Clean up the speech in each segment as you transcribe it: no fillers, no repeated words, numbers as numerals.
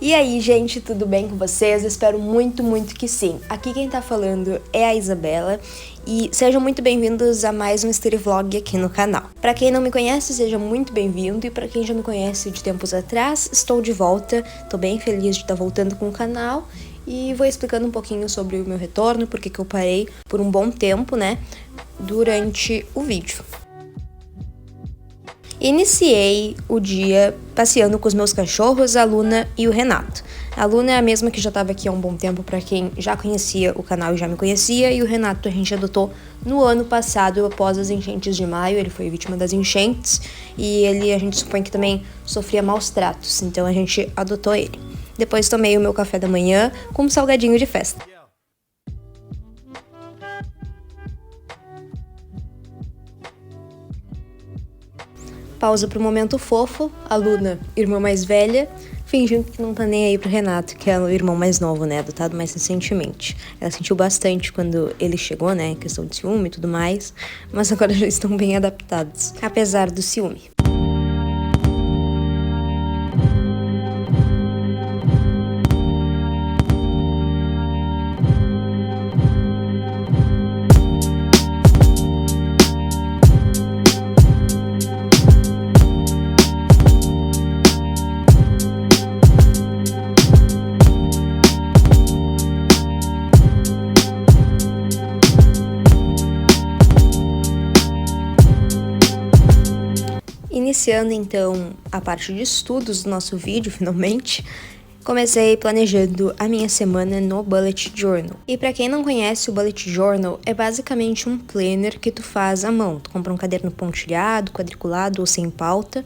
E aí, gente, tudo bem com vocês? Espero muito que sim. Aqui quem tá falando é a Isabela e sejam muito bem-vindos a mais um Story Vlog aqui no canal. Pra quem não me conhece, seja muito bem-vindo, e pra quem já me conhece de tempos atrás, estou de volta. Tô bem feliz de estar voltando com o canal e vou explicando um pouquinho sobre o meu retorno, porque que eu parei por um bom tempo, né, durante o vídeo. Iniciei o dia passeando com os meus cachorros, a Luna e o Renato. A Luna é a mesma que já estava aqui há um bom tempo para quem já conhecia o canal e já me conhecia, e o Renato a gente adotou no ano passado, após as enchentes de maio. Ele foi vítima das enchentes e a gente supõe que também sofria maus tratos, então a gente adotou ele. Depois tomei o meu café da manhã com um salgadinho de festa. Pausa pro momento fofo, a Luna, irmã mais velha, fingindo que não tá nem aí pro Renato, que é o irmão mais novo, né, adotado mais recentemente. Ela sentiu bastante quando ele chegou, né, questão de ciúme e tudo mais, mas agora já estão bem adaptados, apesar do ciúme. Iniciando então a parte de estudos do nosso vídeo, finalmente, comecei planejando a minha semana no Bullet Journal. E para quem não conhece, o Bullet Journal é basicamente um planner que tu faz à mão. Tu compra um caderno pontilhado, quadriculado ou sem pauta,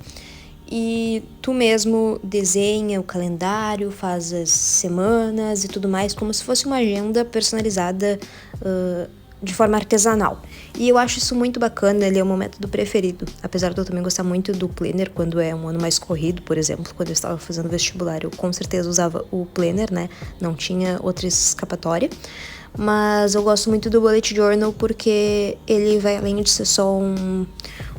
e tu mesmo desenha o calendário, faz as semanas e tudo mais, como se fosse uma agenda personalizada de forma artesanal. E eu acho isso muito bacana, ele é o meu método preferido. Apesar de eu também gostar muito do planner quando é um ano mais corrido, por exemplo, quando eu estava fazendo vestibular, eu com certeza usava o planner, né? Não tinha outra escapatória. Mas eu gosto muito do Bullet Journal porque ele vai além de ser só um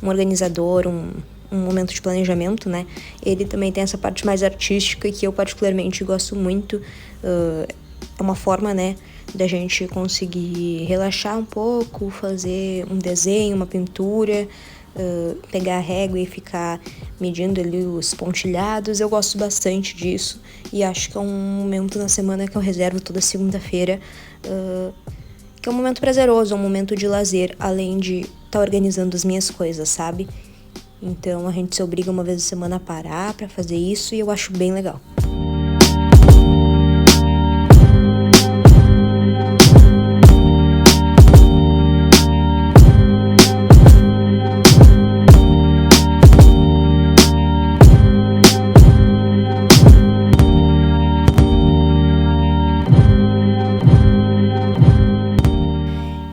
organizador, um momento de planejamento, né? Ele também tem essa parte mais artística que eu particularmente gosto muito. É uma forma, né, da gente conseguir relaxar um pouco, fazer um desenho, uma pintura, pegar a régua e ficar medindo ali os pontilhados. Eu gosto bastante disso e acho que é um momento na semana que eu reservo toda segunda-feira, que é um momento prazeroso, um momento de lazer, além de estar organizando as minhas coisas, sabe? Então a gente se obriga uma vez a semana a parar pra fazer isso e eu acho bem legal.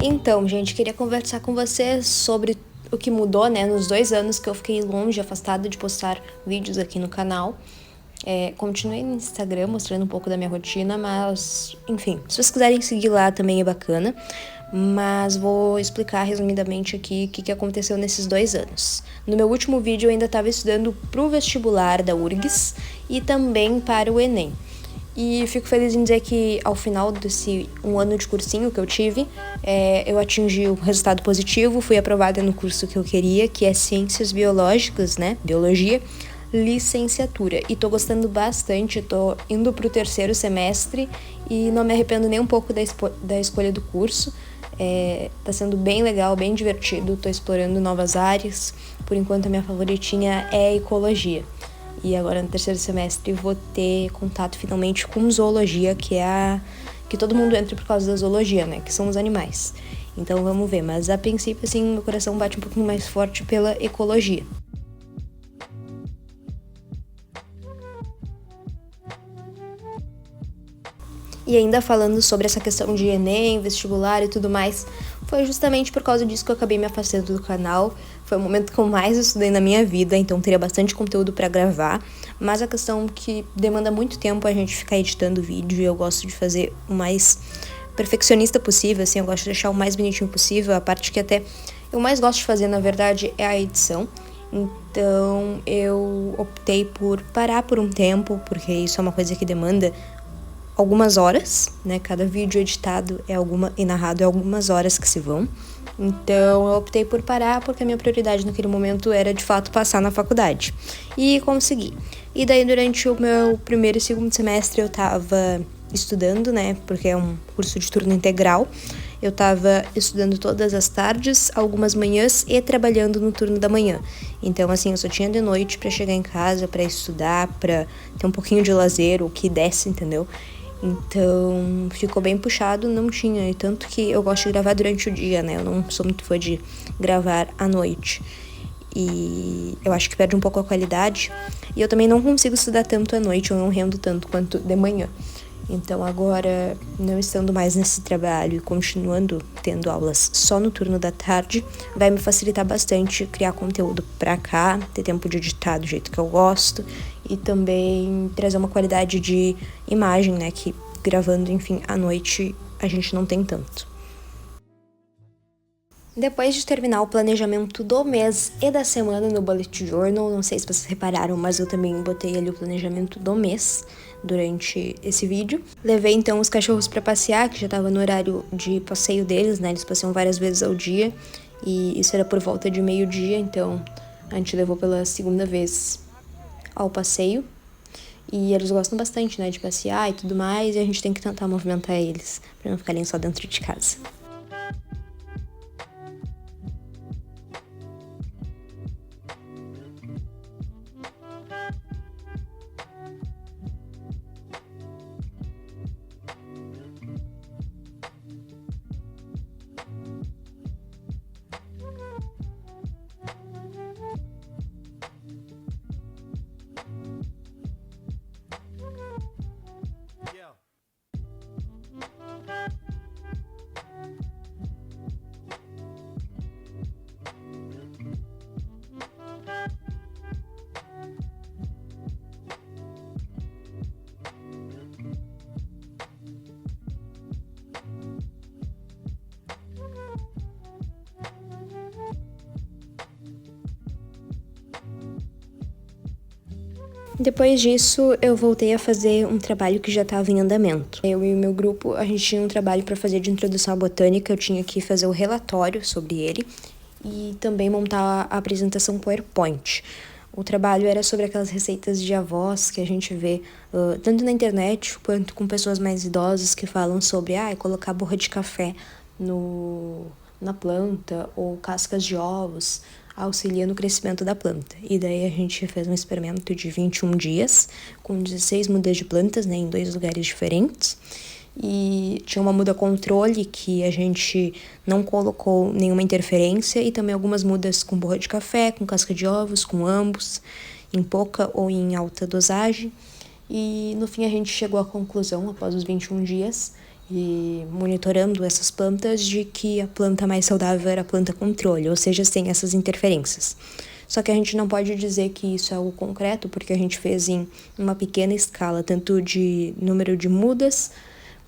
Então, gente, queria conversar com vocês sobre o que mudou, né, nos 2 anos que eu fiquei longe, afastada de postar vídeos aqui no canal. Continuei no Instagram mostrando um pouco da minha rotina, mas, enfim, se vocês quiserem seguir lá também é bacana. Mas vou explicar resumidamente aqui o que aconteceu nesses 2 anos. No meu último vídeo eu ainda estava estudando pro vestibular da URGS e também para o Enem. E fico feliz em dizer que ao final desse um ano de cursinho que eu tive, eu atingi um resultado positivo, fui aprovada no curso que eu queria, que é Ciências Biológicas, né, Biologia, licenciatura. E tô gostando bastante, tô indo pro 3º semestre e não me arrependo nem um pouco da escolha do curso. Tá sendo bem legal, bem divertido, tô explorando novas áreas. Por enquanto a minha favoritinha é ecologia. E agora no 3º semestre vou ter contato finalmente com zoologia, que é que todo mundo entra por causa da zoologia, né? Que são os animais. Então vamos ver, mas a princípio assim meu coração bate um pouquinho mais forte pela ecologia. E ainda falando sobre essa questão de Enem, vestibular e tudo mais, foi justamente por causa disso que eu acabei me afastando do canal. Foi o momento que eu mais estudei na minha vida, então teria bastante conteúdo pra gravar. Mas a questão que demanda muito tempo a gente ficar editando vídeo, e eu gosto de fazer o mais perfeccionista possível, assim, eu gosto de deixar o mais bonitinho possível. A parte que até eu mais gosto de fazer, na verdade, é a edição. Então eu optei por parar por um tempo, porque isso é uma coisa que demanda algumas horas, né? Cada vídeo editado e narrado é algumas horas que se vão. Então eu optei por parar porque a minha prioridade naquele momento era de fato passar na faculdade. E consegui. E daí durante o meu primeiro e segundo semestre eu tava estudando, né? Porque é um curso de turno integral. Eu tava estudando todas as tardes, algumas manhãs e trabalhando no turno da manhã. Então, assim, eu só tinha de noite pra chegar em casa, pra estudar, pra ter um pouquinho de lazer, o que desse, entendeu? Então, ficou bem puxado, não tinha. E tanto que eu gosto de gravar durante o dia, né? Eu não sou muito fã de gravar à noite. E eu acho que perde um pouco a qualidade. E eu também não consigo estudar tanto à noite, eu não rendo tanto quanto de manhã. Então agora, não estando mais nesse trabalho e continuando tendo aulas só no turno da tarde, vai me facilitar bastante criar conteúdo pra cá, ter tempo de editar do jeito que eu gosto e também trazer uma qualidade de imagem, né, que gravando, enfim, à noite a gente não tem tanto. Depois de terminar o planejamento do mês e da semana no Bullet Journal, não sei se vocês repararam, mas eu também botei ali o planejamento do mês durante esse vídeo. Levei então os cachorros para passear, que já estava no horário de passeio deles, né? Eles passeiam várias vezes ao dia e isso era por volta de meio-dia, então a gente levou pela segunda vez ao passeio. E eles gostam bastante, né, de passear e tudo mais, e a gente tem que tentar movimentar eles para não ficarem só dentro de casa. Depois disso, eu voltei a fazer um trabalho que já estava em andamento. Eu e o meu grupo, a gente tinha um trabalho para fazer de introdução à botânica, eu tinha que fazer o relatório sobre ele e também montar a apresentação PowerPoint. O trabalho era sobre aquelas receitas de avós que a gente vê tanto na internet quanto com pessoas mais idosas que falam sobre colocar borra de café na planta ou cascas de ovos, auxilia no crescimento da planta. E daí a gente fez um experimento de 21 dias, com 16 mudas de plantas, né, em 2 lugares diferentes. E tinha uma muda controle que a gente não colocou nenhuma interferência e também algumas mudas com borra de café, com casca de ovos, com ambos, em pouca ou em alta dosagem. E no fim a gente chegou à conclusão, após os 21 dias, e monitorando essas plantas, de que a planta mais saudável era a planta controle, ou seja, sem essas interferências. Só que a gente não pode dizer que isso é algo concreto, porque a gente fez em uma pequena escala, tanto de número de mudas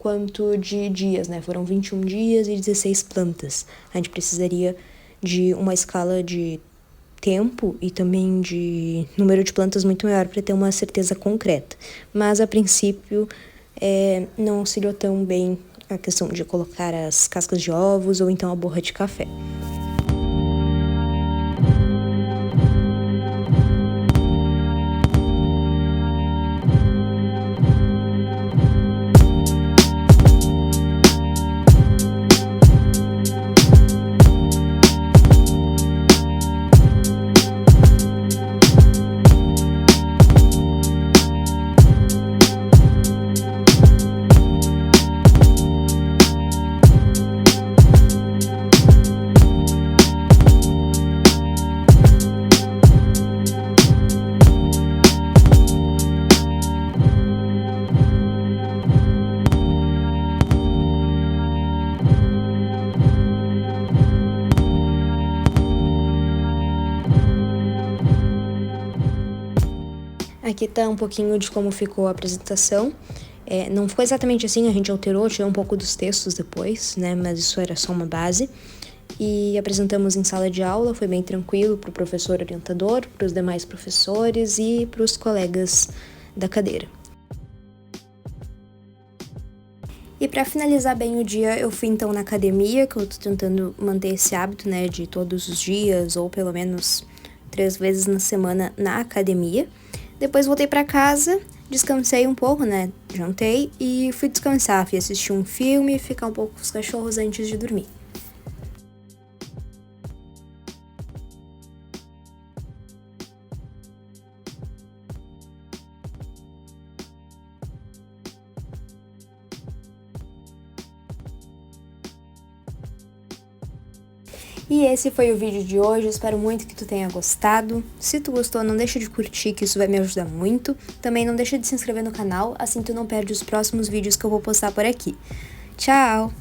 quanto de dias, né? Foram 21 dias e 16 plantas. A gente precisaria de uma escala de tempo e também de número de plantas muito maior para ter uma certeza concreta. Mas, a princípio, não auxiliou tão bem a questão de colocar as cascas de ovos ou então a borra de café. Aqui tá um pouquinho de como ficou a apresentação. Não ficou exatamente assim, a gente alterou, tirou um pouco dos textos depois, né? Mas isso era só uma base. e apresentamos em sala de aula. Foi bem tranquilo para o professor orientador, para os demais professores e para os colegas da cadeira. E para finalizar bem o dia, eu fui então na academia, que eu tô tentando manter esse hábito, né, de todos os dias, ou pelo menos 3 vezes na semana na academia. Depois voltei para casa, descansei um pouco, né, jantei e fui descansar, fui assistir um filme e ficar um pouco com os cachorros antes de dormir. E esse foi o vídeo de hoje, espero muito que tu tenha gostado. Se tu gostou, não deixa de curtir, que isso vai me ajudar muito. Também não deixa de se inscrever no canal, assim tu não perde os próximos vídeos que eu vou postar por aqui. Tchau!